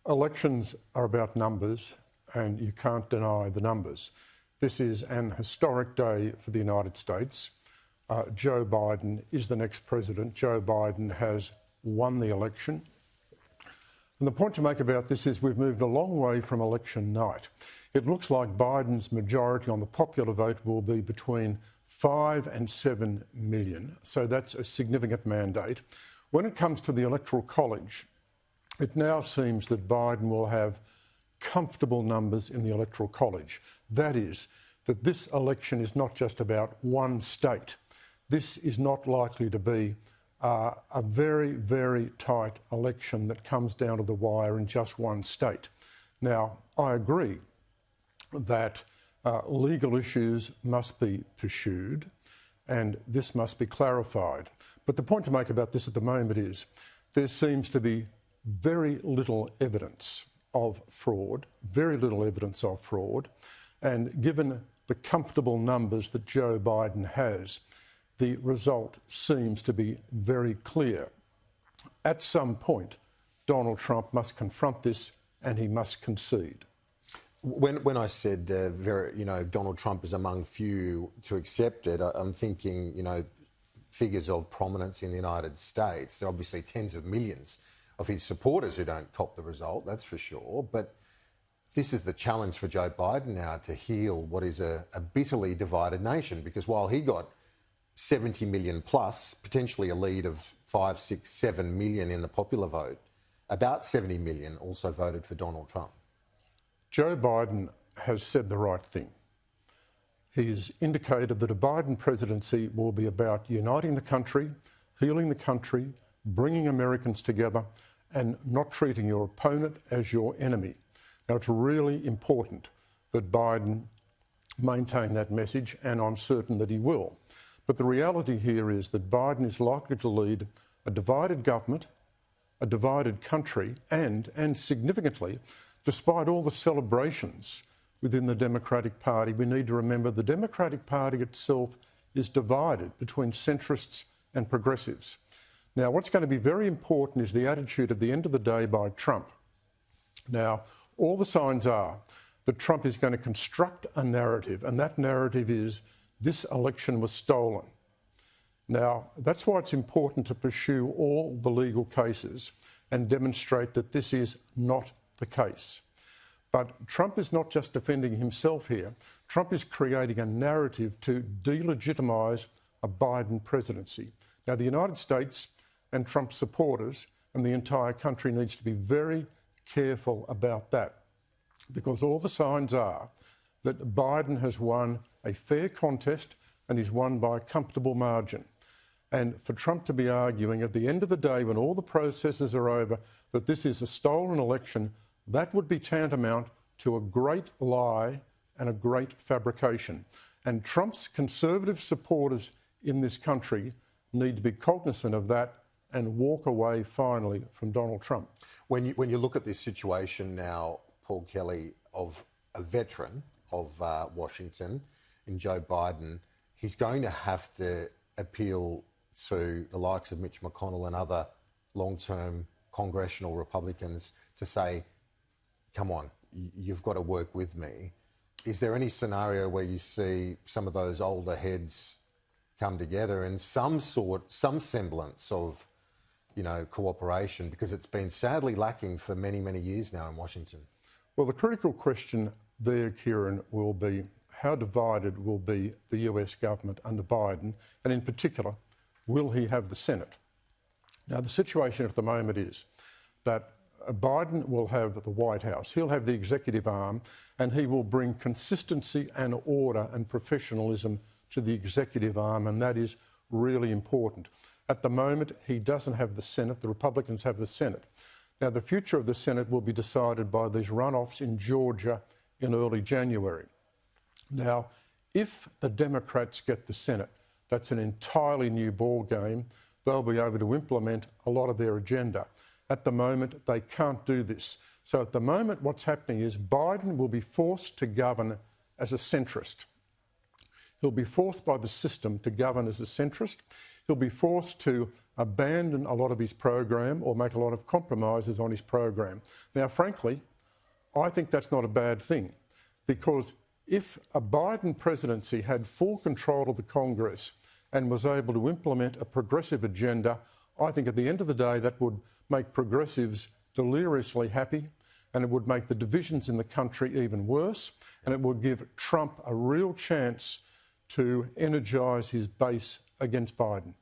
Elections are about numbers, and you can't deny the numbers. This is an historic day for the United States. Joe Biden is the next president. Joe Biden has won the election. And the point to make about this is we've moved a long way from election night. It looks like Biden's majority on the popular vote will be between 5 and 7 million. So that's a significant mandate. When it comes to the Electoral College, it now seems that Biden will have comfortable numbers in the Electoral College. That is, that this election is not just about one state. This is not likely to be a very, very tight election that comes down to the wire in just one state. Now, I agree that legal issues must be pursued and this must be clarified. But the point to make about this at the moment is there seems to be very little evidence of fraud, and given the comfortable numbers that Joe Biden has, the result seems to be very clear. At some point, Donald Trump must confront this and he must concede. When I said, Donald Trump is among few to accept it, I'm thinking, figures of prominence in the United States. There are obviously tens of millions of his supporters who don't cop the result, that's for sure. But this is the challenge for Joe Biden now, to heal what is a bitterly divided nation, because while he got 70 million plus, potentially a lead of 5, 6, 7 million in the popular vote, about 70 million also voted for Donald Trump. Joe Biden has said the right thing. He's indicated that a Biden presidency will be about uniting the country, healing the country, bringing Americans together and not treating your opponent as your enemy. Now, it's really important that Biden maintain that message, and I'm certain that he will. But the reality here is that Biden is likely to lead a divided government, a divided country, and significantly, despite all the celebrations within the Democratic Party, we need to remember the Democratic Party itself is divided between centrists and progressives. Now, what's going to be very important is the attitude at the end of the day by Trump. Now, all the signs are that Trump is going to construct a narrative, and that narrative is this election was stolen. Now, that's why it's important to pursue all the legal cases and demonstrate that this is not the case. But Trump is not just defending himself here. Trump is creating a narrative to delegitimise a Biden presidency. Now, the United States and Trump's supporters and the entire country needs to be very careful about that, because all the signs are that Biden has won a fair contest and he's won by a comfortable margin. And for Trump to be arguing at the end of the day, when all the processes are over, that this is a stolen election, that would be tantamount to a great lie and a great fabrication. And Trump's conservative supporters in this country need to be cognizant of that and walk away finally from Donald Trump. When you look at this situation now, Paul Kelly, of a veteran of Washington in Joe Biden, he's going to have to appeal to the likes of Mitch McConnell and other long-term congressional Republicans to say, come on, you've got to work with me. Is there any scenario where you see some of those older heads come together and some semblance of, cooperation, because it's been sadly lacking for many, many years now in Washington? Well, the critical question there, Kieran, will be how divided will be the US government under Biden, and in particular, will he have the Senate? Now, the situation at the moment is that Biden will have the White House, he'll have the executive arm, and he will bring consistency and order and professionalism to the executive arm, and that is really important. At the moment, he doesn't have the Senate. The Republicans have the Senate. Now, the future of the Senate will be decided by these runoffs in Georgia in early January. Now, if the Democrats get the Senate, that's an entirely new ball game. They'll be able to implement a lot of their agenda. At the moment, they can't do this. So at the moment, what's happening is Biden will be forced to govern as a centrist. He'll be forced by the system to govern as a centrist. he'll be forced to abandon a lot of his program or make a lot of compromises on his program. Now, frankly, I think that's not a bad thing, because if a Biden presidency had full control of the Congress and was able to implement a progressive agenda, I think at the end of the day that would make progressives deliriously happy, and it would make the divisions in the country even worse, and it would give Trump a real chance to energise his base against Biden.